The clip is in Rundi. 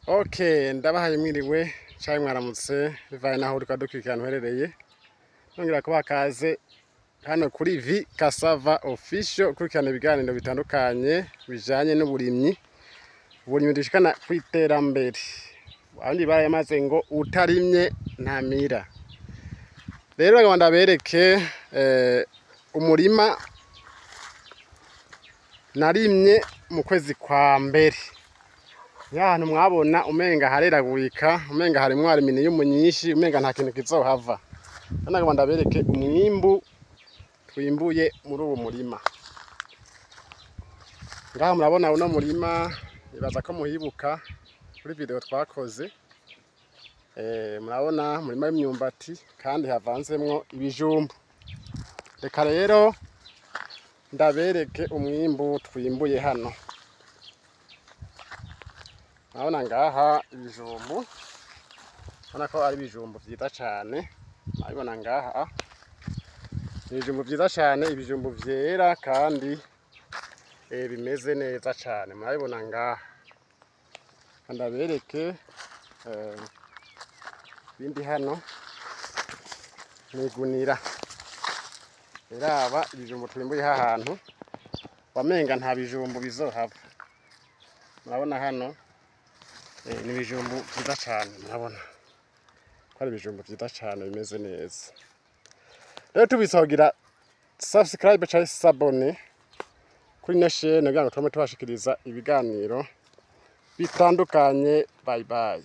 โอเคndabahaye mwiriwe cyangwa mwaramutse bivaye naho dukurikirana uherereye nongera kuba kaze hano kuri V Cassava Official kurikirana ibiganiro bitandukanye bijanye n'uburimyi dushikana kwiterambere abandi barayamaze ngo utarimye ntamira. Rero baganda bereke umurima narimye mu kwezi kwa mbere. Yahantu mwabona umenga hareragurika, umenga hari mwarimini y'umunyinshi, umenga nta kintu kizohava. Hano baganda bereke umwimbu twimbuye muri uwo murima. Ngaha murabona uno murima ibaza ko muhibuka kuri video twakoze. Murabona murima y'imyumbati kandi havanzemwo ibijumbu. Reka rero ndabereke umwimbu twimbuye hano. Murabona ngaha ibijumbu. Urabona ko ari ibijumbu vyiza cyane. Murabona ngaha ibijumbu vyiza cyane, ibijumbu vyera kandi bimeze neza cyane. Murabona ngaha. Ndabereke bindi hano nigunira. Iraba ibijumbu twimbuye hahantu wamenga nta bijumbu bizohava. Murabona hano ni ibijumbu vyiza cyane. Murabona ko ari ibijumbu vyiza cyane bimeze neza. Rero tubisogira subscribe cyangwa sabone kuri nashene kugira ngo tume tubashikiriza ibiganiro bitandukanye. Bye bye.